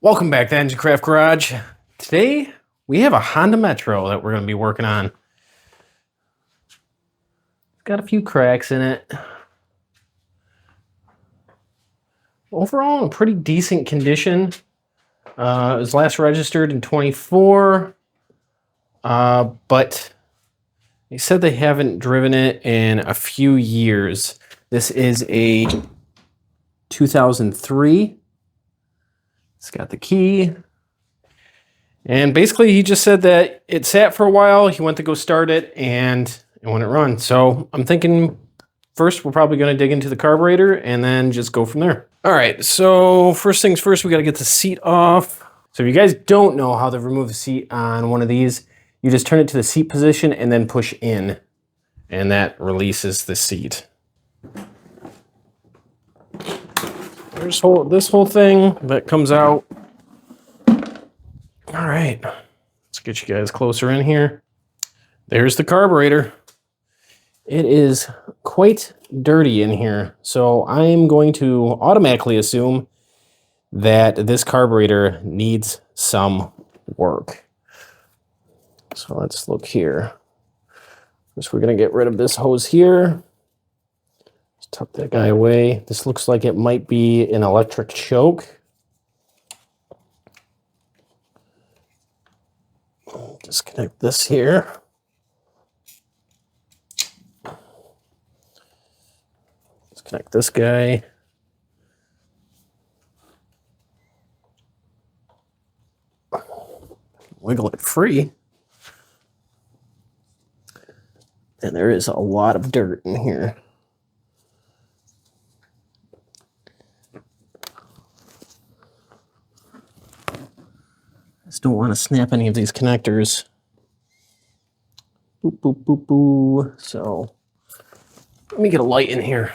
Welcome back to Engine Craft Garage. Today we have a Honda Metro that we're going to be working on. It's got a few cracks in it. Overall, in pretty decent condition. It was last registered in 24, but they said they haven't driven it in a few years. This is a 2003. It's got the key. And basically, he just said that it sat for a while. He went to go start it, and it wouldn't run. So I'm thinking first, we're probably going to dig into the carburetor and then just go from there. All right, so first things first, we got to get the seat off. So if you guys don't know how to remove the seat on one of these, you just turn it to the seat position and then push in, and that releases the seat. There's this whole thing that comes out. All right, let's get you guys closer in here. There's the carburetor. It is quite dirty in here, so I'm going to automatically assume that this carburetor needs some work. So let's look here. First, we're going to get rid of this hose here. Let's tuck that guy away. This looks like it might be an electric choke. Disconnect this here. Disconnect this guy. Wiggle it free. And there is a lot of dirt in here. Just don't want to snap any of these connectors. Boop, boop, boop, boop. So let me get a light in here.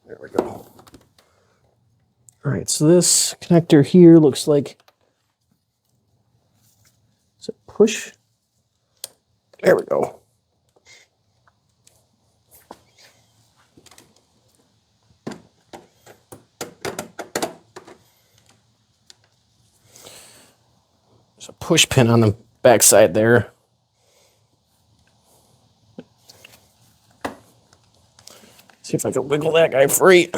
There we go. All right, so this connector here looks like, is it push? There we go. There's a push pin on the backside there. See if I can wiggle that guy free.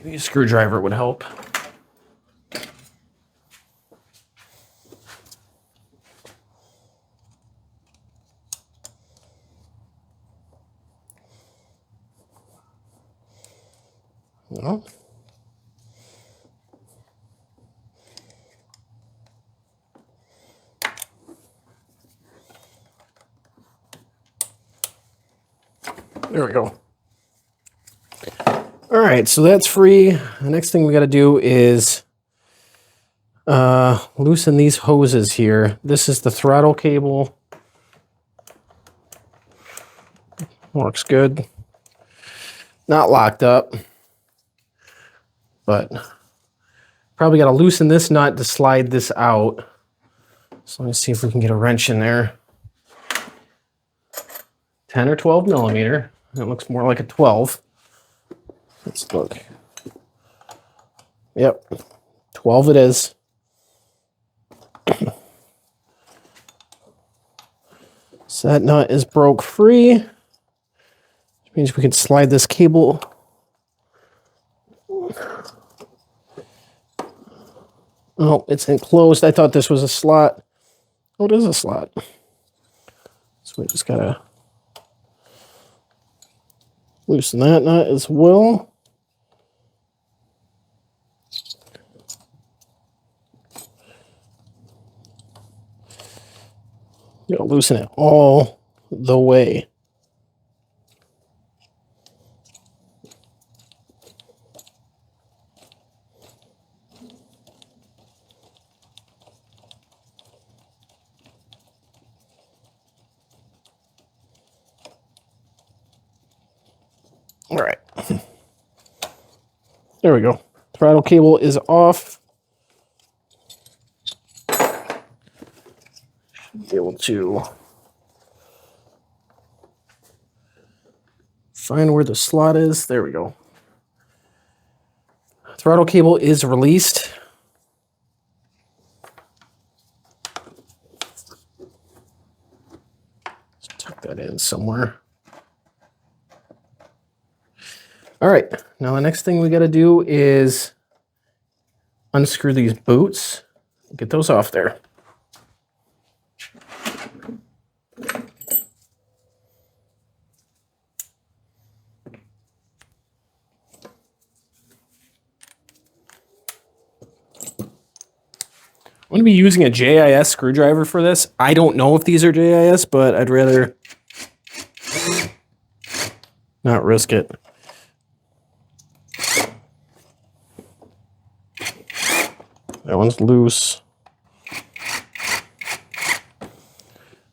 Maybe a screwdriver would help. No. There we go. All right, so that's free. The next thing we got to do is loosen these hoses here. This is the throttle cable. Works good. Not locked up, but probably got to loosen this nut to slide this out. So let me see if we can get a wrench in there. 10 or 12 millimeter. It looks more like a 12. Let's look. Yep, 12 it is. So that nut is broke free, which means we can slide this cable. Oh, it's enclosed. I thought this was a slot. Oh, it is a slot. So we just gotta loosen that nut as well. You gotta loosen it all the way. All right. There we go. Throttle cable is off. Should be able to find where the slot is. There we go. Throttle cable is released. Let's tuck that in somewhere. All right, now the next thing we got to do is unscrew these boots, get those off there. I'm going to be using a JIS screwdriver for this. I don't know if these are JIS, but I'd rather not risk it. That one's loose.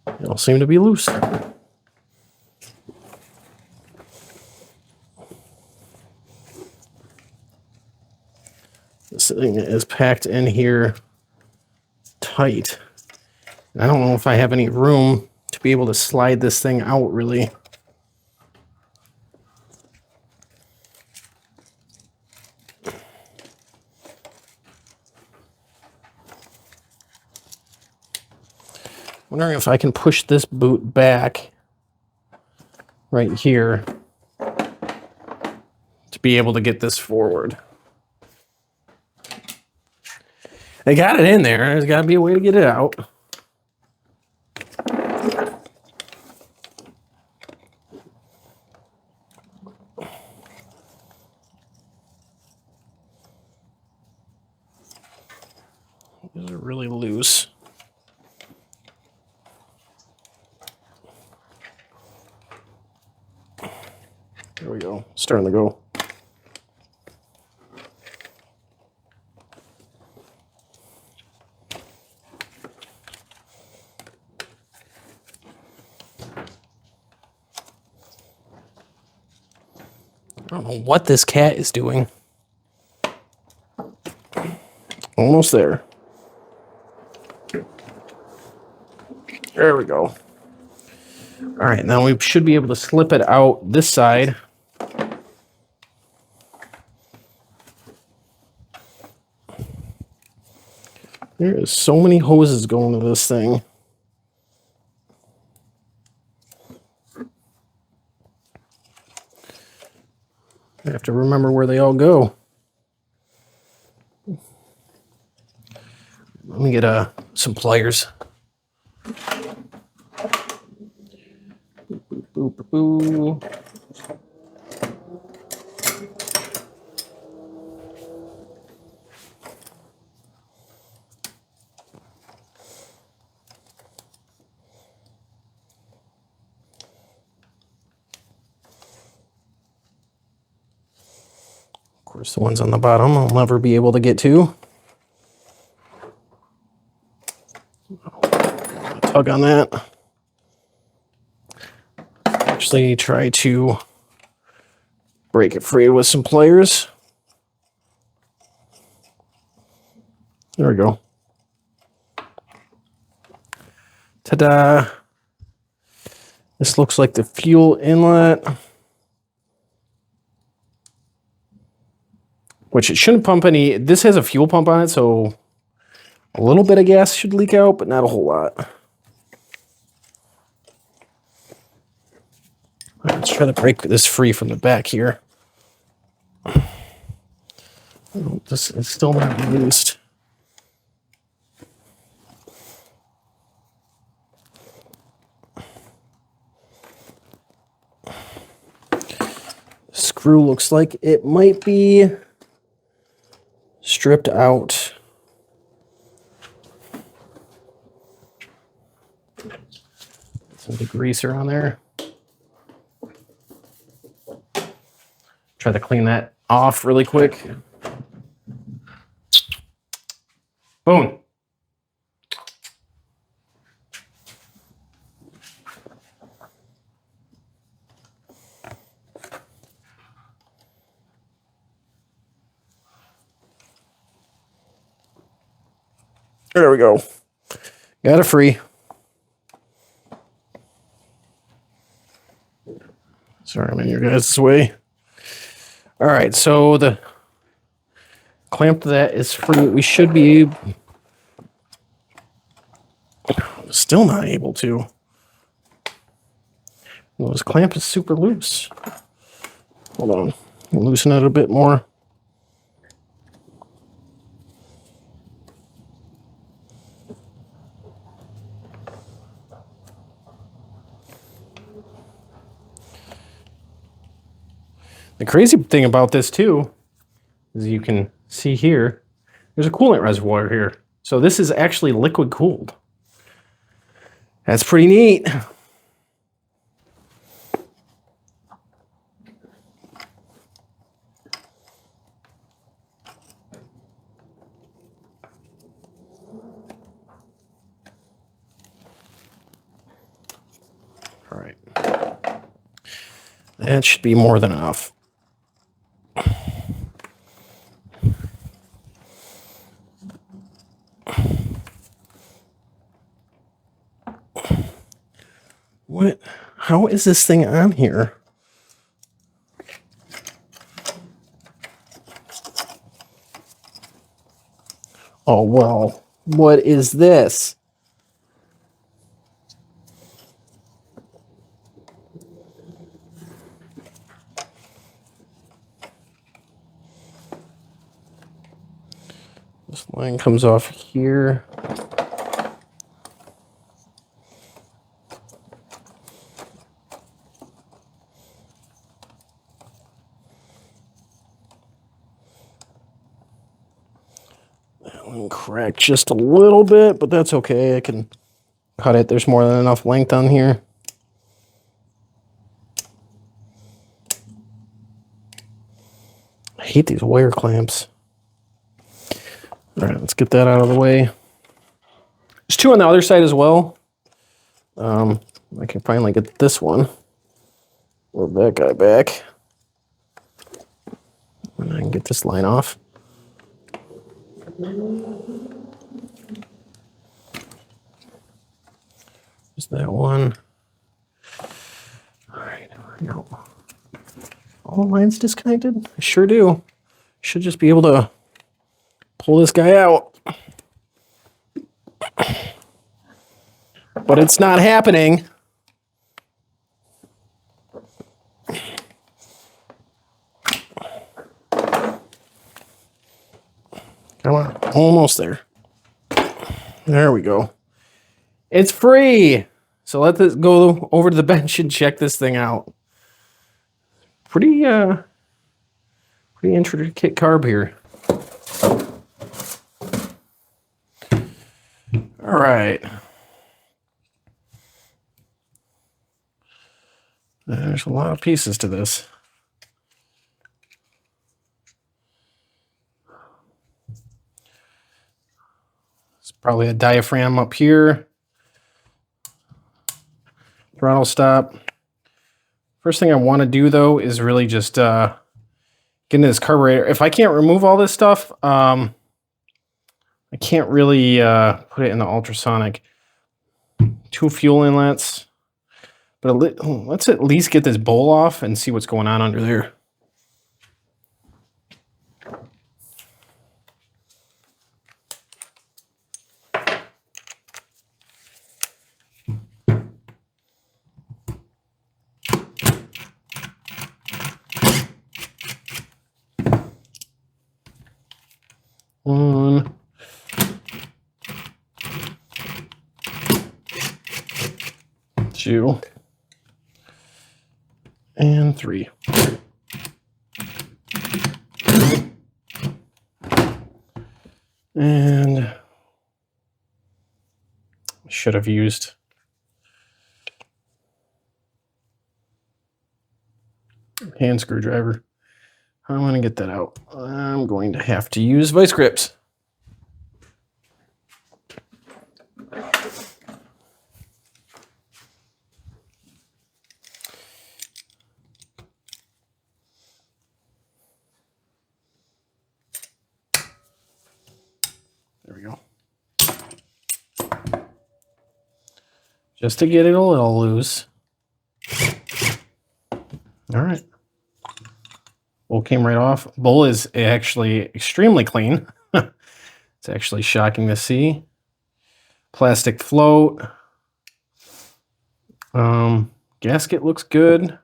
They all seem to be loose. This thing is packed in here tight. And I don't know if I have any room to be able to slide this thing out, really. Wondering if I can push this boot back right here to be able to get this forward. They got it in there. There's got to be a way to get it out. These are really loose. There we go. Starting to go. I don't know what this cat is doing. Almost there. There we go. All right, now we should be able to slip it out this side. There is so many hoses going to this thing. I have to remember where they all go. Let me get some pliers. Boop, boop, boop, boop. Of course, the ones on the bottom I'll never be able to get to. Tug on that. Actually, try to break it free with some pliers. There we go. Ta-da! This looks like the fuel inlet, which it shouldn't pump any. This has a fuel pump on it, so a little bit of gas should leak out, but not a whole lot. Let's try to break this free from the back here. Oh, this is still not released. Screw looks like it might be stripped out. Some degreaser on there. Try to clean that off really quick. Boom. There we go. Got it free. Sorry, I'm in your guys' way. All right, so the clamp to that is free. We should be still not able to. Well, this clamp is super loose. Hold on. Loosen it a bit more. The crazy thing about this too is you can see here, there's a coolant reservoir here. So this is actually liquid cooled. That's pretty neat. All right. That should be more than enough. What? How is this thing on here? Oh, well, what is this? This line comes off here. That one cracked just a little bit, but that's okay. I can cut it. There's more than enough length on here. I hate these wire clamps. All right, let's get that out of the way. There's two on the other side as well. I can finally get this one. Move that guy back. And I can get this line off. There's that one. All right, no. All the lines disconnected? I sure do. Should just be able to pull this guy out. But it's not happening. Come on, almost there. There we go. It's free. So let this go over to the bench and check this thing out. Pretty intricate carb here. All right. There's a lot of pieces to this. It's probably a diaphragm up here. Throttle stop. First thing I want to do though is really just get into this carburetor. If I can't remove all this stuff, I can't really put it in the ultrasonic. Two fuel inlets. But let's at least get this bowl off and see what's going on under there. One. Two. And three. And I should have used a hand screwdriver. I'm going to get that out. I'm going to have to use vice grips. There we go. just to get it a little loose. All right. Bowl came right off. Bowl is actually extremely clean. It's actually shocking to see. Plastic float. Gasket looks good.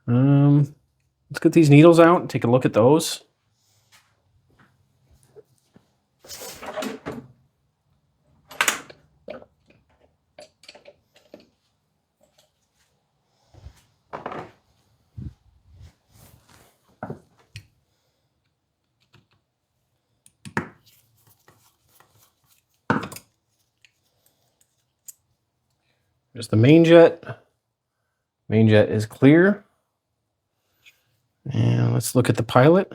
Let's get these needles out and take a look at those. There's the main jet. Main jet is clear. And let's look at the pilot.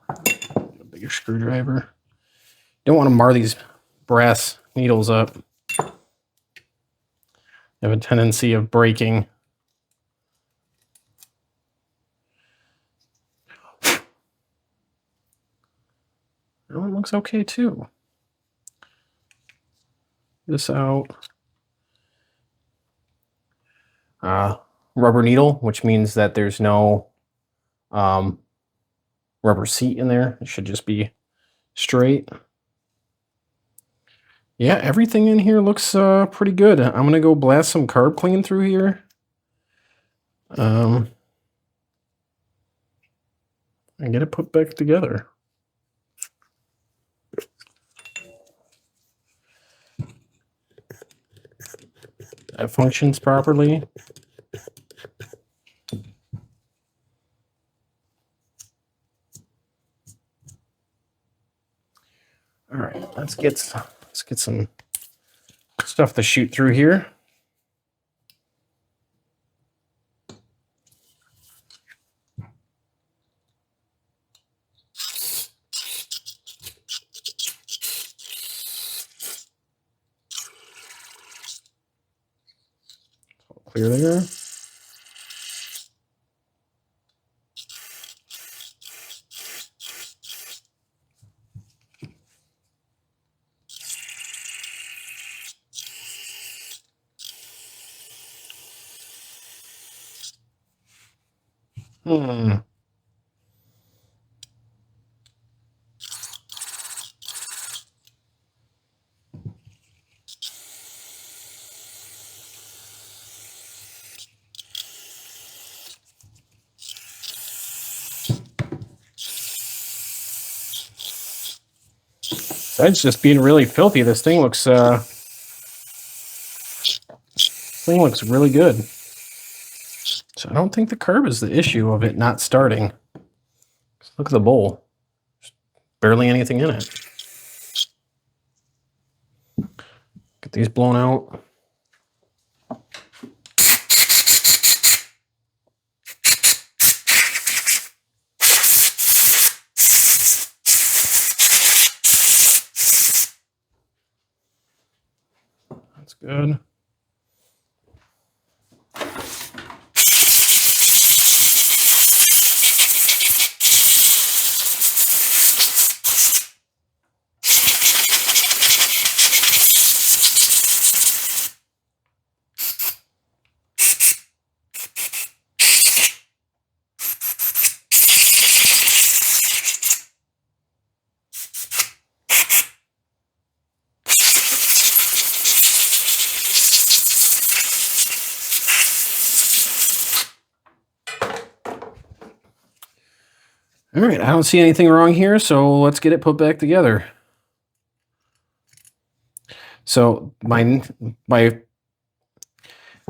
A bigger screwdriver. Don't want to mar these brass needles up. They have a tendency of breaking. That one looks okay too. This out. Rubber needle, which means that there's no rubber seat in there. It should just be straight. Yeah, everything in here looks pretty good. I'm gonna go blast some carb clean through here. And get it put back together. That functions properly. All right, let's get some stuff to shoot through here. Clear there. Besides just being really filthy, this thing looks really good. So I don't think the carb is the issue of it not starting. Look at the bowl. There's barely anything in it. Get these blown out. That's good. All right, I don't see anything wrong here, so let's get it put back together. So my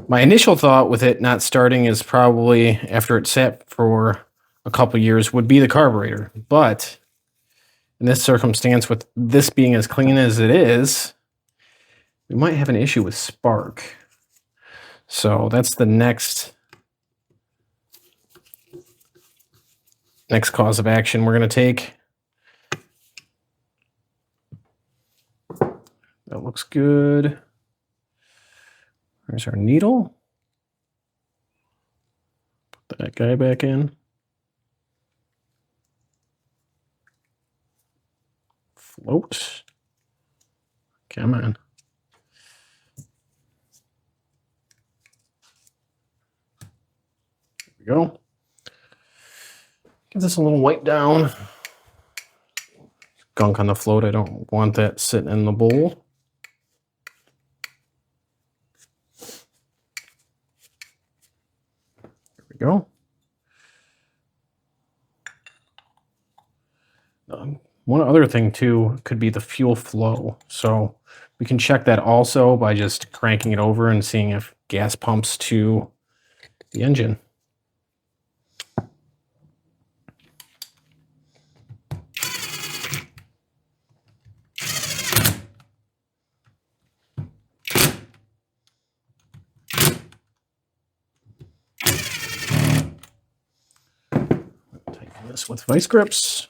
initial thought with it not starting is probably after it sat for a couple years would be the carburetor. But in this circumstance, with this being as clean as it is, we might have an issue with spark. So that's the next cause of action we're going to take. That looks good. There's our needle. Put that guy back in. float. Come on. There we go. Give this a little wipe down. Gunk on the float. I don't want that sitting in the bowl. There we go. One other thing too could be the fuel flow. So we can check that also by just cranking it over and seeing if gas pumps to the engine. Tighten this with vice grips.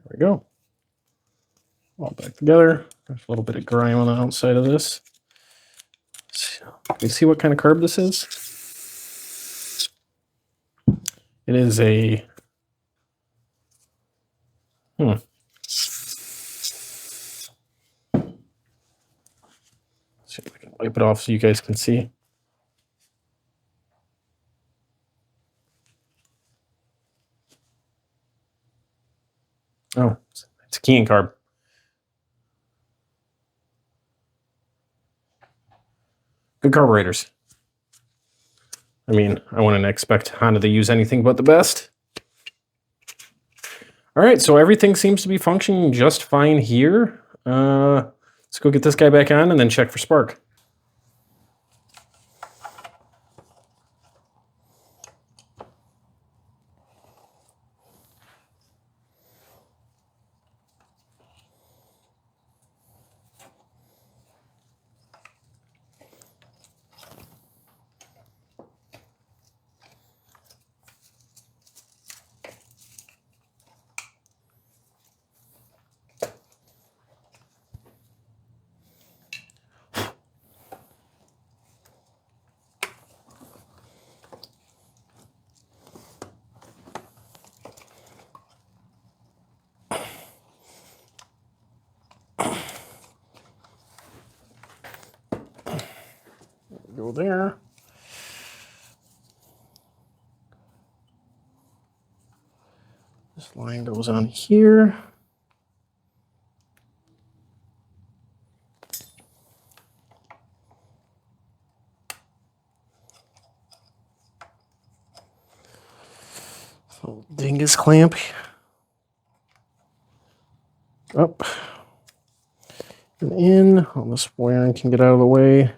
There we go. All back together. There's a little bit of grime on the outside of this. Can you see what kind of carb this is? It is a... See if I can wipe it off so you guys can see. Oh, it's a keying carb. Good carburetors. I mean, I wouldn't expect Honda to use anything but the best. All right, so everything seems to be functioning just fine here. Let's go get this guy back on and then check for spark. Go there. This line goes on here. So dingus clamp up and in. All this wiring can get out of the way.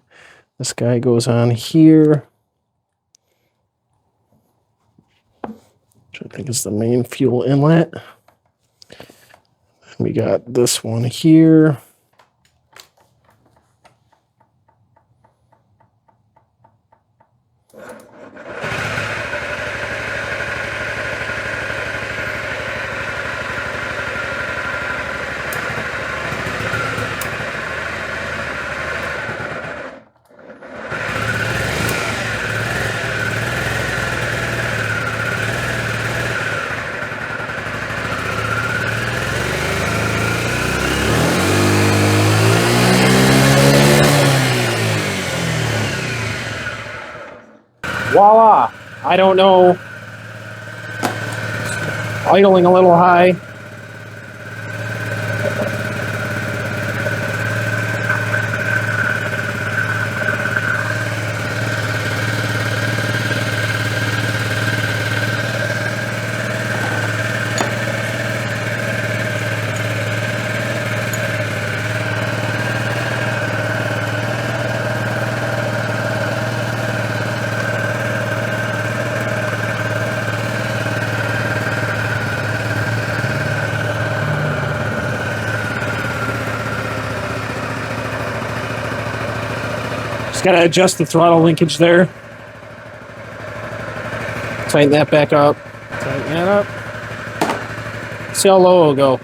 This guy goes on here, which I think is the main fuel inlet. We got this one here. Voila! I don't know. Idling a little high. Just gotta adjust the throttle linkage there. tighten that back up. Tighten that up. See how low it'll go.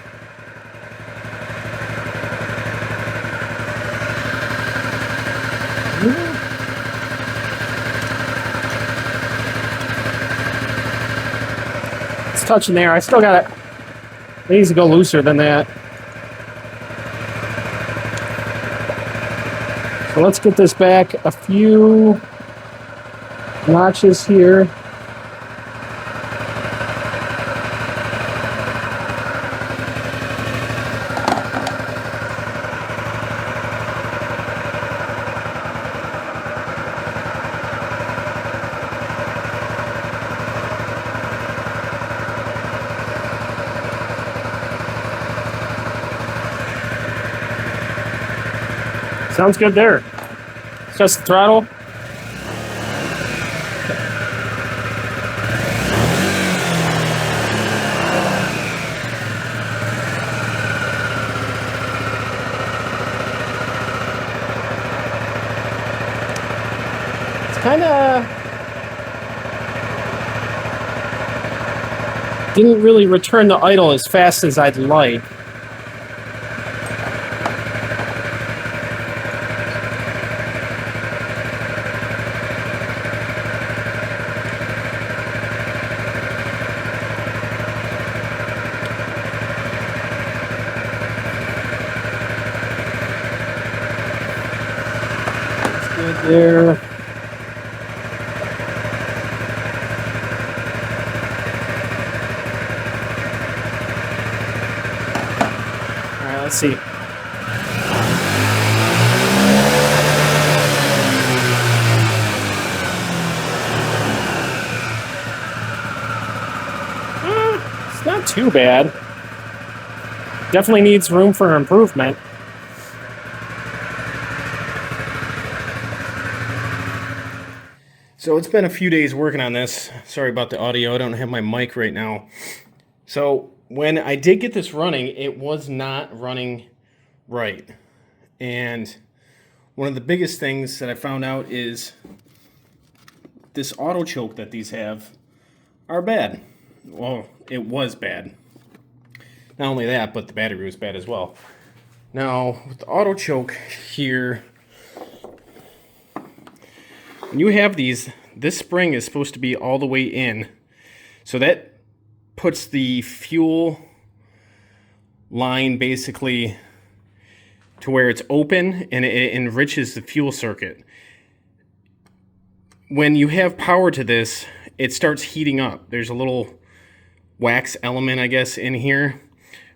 It's touching there. I still got it. It needs to go looser than that. So let's get this back a few notches here. Sounds good there. It's just the throttle. It's kind of didn't really return to idle as fast as I'd like. There. All right, let's see. It's not too bad. Definitely needs room for improvement. So it's been a few days working on this. Sorry about the audio. I don't have my mic right now. So when I did get this running, it was not running right. And one of the biggest things that I found out is this auto choke that these have are bad. Well, it was bad. Not only that, but the battery was bad as well. Now, with the auto choke here, when you have these, this spring is supposed to be all the way in. So that puts the fuel line basically to where it's open and it enriches the fuel circuit. When you have power to this, it starts heating up. There's a little wax element, I guess, in here.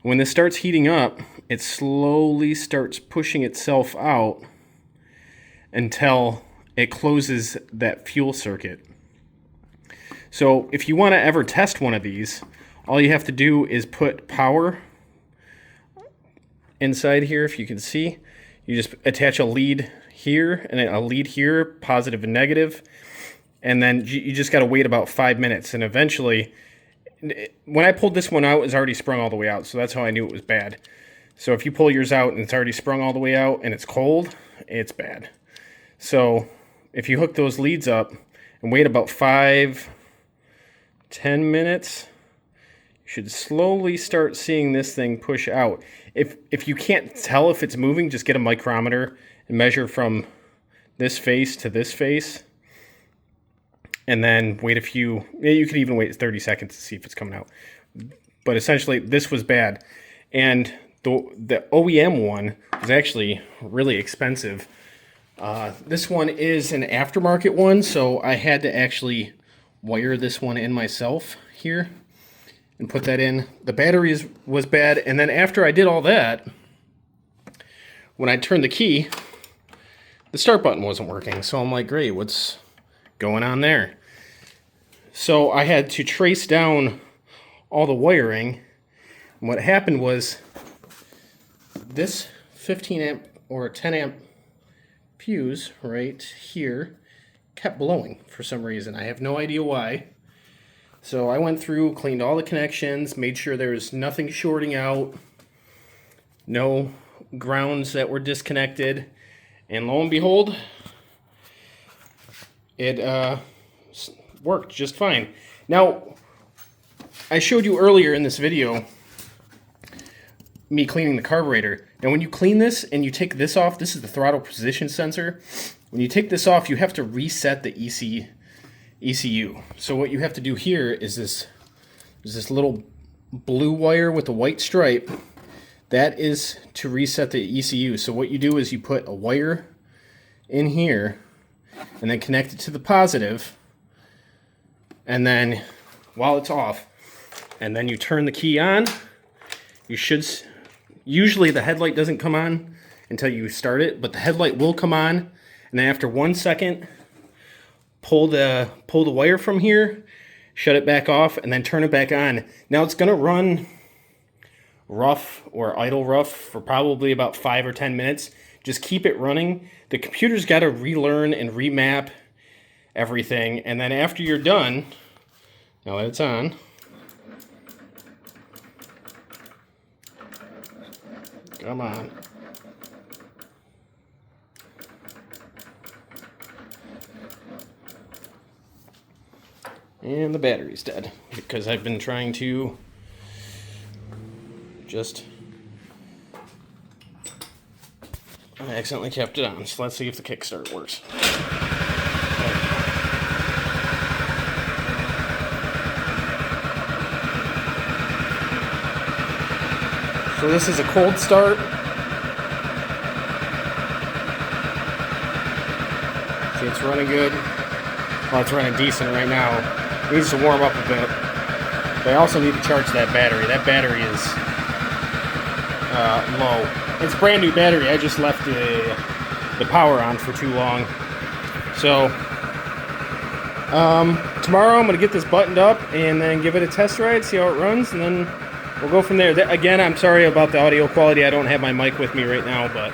When this starts heating up, it slowly starts pushing itself out until it closes that fuel circuit. So if you want to ever test one of these, all you have to do is put power inside here. If you can see, you just attach a lead here and a lead here, positive and negative, and then you just got to wait about 5 minutes, and eventually, when I pulled this one out, it was already sprung all the way out, so that's how I knew it was bad. So if you pull yours out and it's already sprung all the way out and it's cold, it's bad. So if you hook those leads up and wait about 5-10 minutes, you should slowly start seeing this thing push out. If you can't tell if it's moving, just get a micrometer and measure from this face to this face. And then wait you could even wait 30 seconds to see if it's coming out. But essentially, this was bad. And the OEM one was actually really expensive. This one is an aftermarket one, so I had to actually wire this one in myself here and put that in. The battery was bad, and then after I did all that, when I turned the key, the start button wasn't working. So I'm like, great, what's going on there? So I had to trace down all the wiring. And what happened was this 15 amp or 10 amp fuse right here kept blowing for some reason. I have no idea why. So I went through, cleaned all the connections, made sure there was nothing shorting out, no grounds that were disconnected, and lo and behold, it worked just fine. Now, I showed you earlier in this video me cleaning the carburetor. Now when you clean this and you take this off, this is the throttle position sensor. When you take this off, you have to reset the ECU. So what you have to do here is this little blue wire with a white stripe. That is to reset the ECU. So what you do is you put a wire in here and then connect it to the positive, and then while it's off, and then you turn the key on. You should, usually the headlight doesn't come on until you start it, but the headlight will come on, and then after 1 second, pull the wire from here, shut it back off, and then turn it back on. Now it's gonna run rough or idle rough for probably about 5 or 10 minutes. Just keep it running. The computer's got to relearn and remap everything, and then after you're done, now that it's on, come on. And the battery's dead because I've been trying to I accidentally kept it on. So let's see if the kickstart works. So this is a cold start. See, it's running good. Well, it's running decent right now. It needs to warm up a bit. But I also need to charge that battery. That battery is low. It's a brand new battery. I just left the power on for too long. So tomorrow I'm going to get this buttoned up and then give it a test ride, see how it runs, and then we'll go from there. Again, I'm sorry about the audio quality. I don't have my mic with me right now, but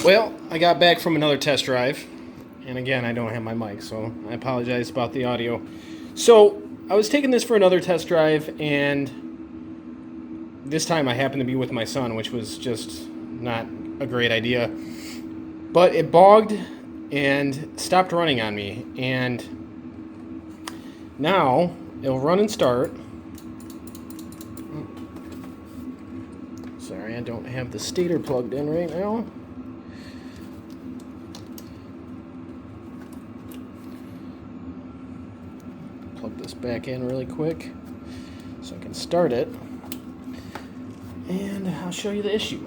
Well, I got back from another test drive, and again, I don't have my mic, so I apologize about the audio. So, I was taking this for another test drive, and this time I happened to be with my son, which was just not a great idea. But it bogged and stopped running on me, and now it'll run and start. Sorry, I don't have the stator plugged in right now. Plug this back in really quick so I can start it. And I'll show you the issue.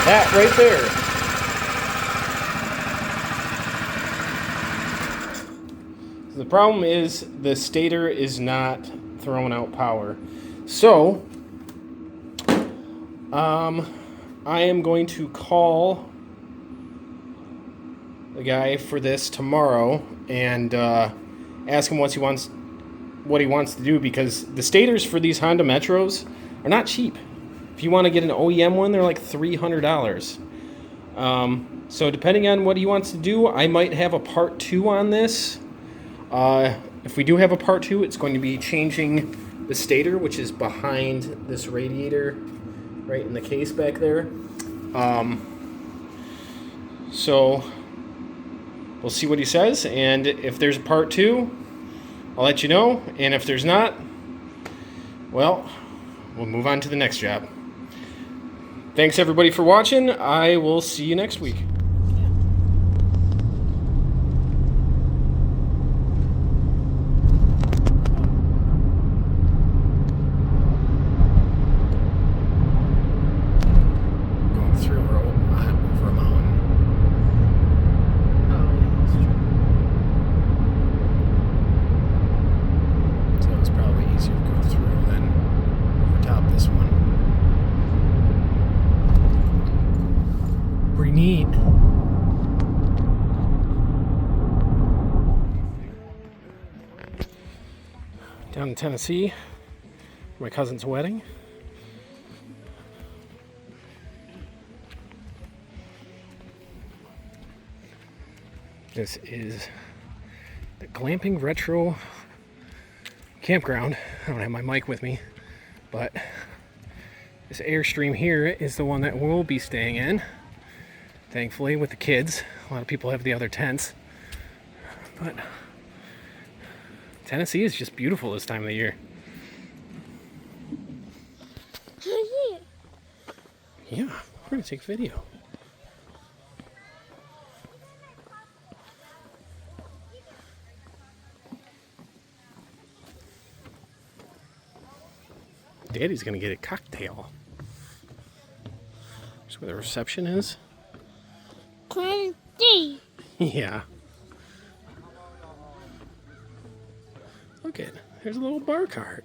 That right there. The problem is the stator is not throwing out power. So, I am going to call the guy for this tomorrow and ask him what he wants to do, because the stators for these Honda Metros are not cheap. If you want to get an OEM one, they're like $300. So depending on what he wants to do, I might have a part 2 on this. If we do have a part 2, it's going to be changing the stator, which is behind this radiator, right in the case back there. So we'll see what he says, and if there's a part 2, I'll let you know, and if there's not, well, we'll move on to the next job. Thanks everybody for watching. I will see you next week. Going through over a mountain. So it was probably easier to go through than over top this one. Pretty neat. Down in Tennessee, my cousin's wedding. This is the Glamping Retro Campground. I don't have my mic with me, but this Airstream here is the one that we'll be staying in. Thankfully, with the kids. A lot of people have the other tents. But Tennessee is just beautiful this time of the year. Yeah, we're going to take video. Daddy's going to get a cocktail. That's where the reception is. 20. Yeah. Look at, there's a little bar cart.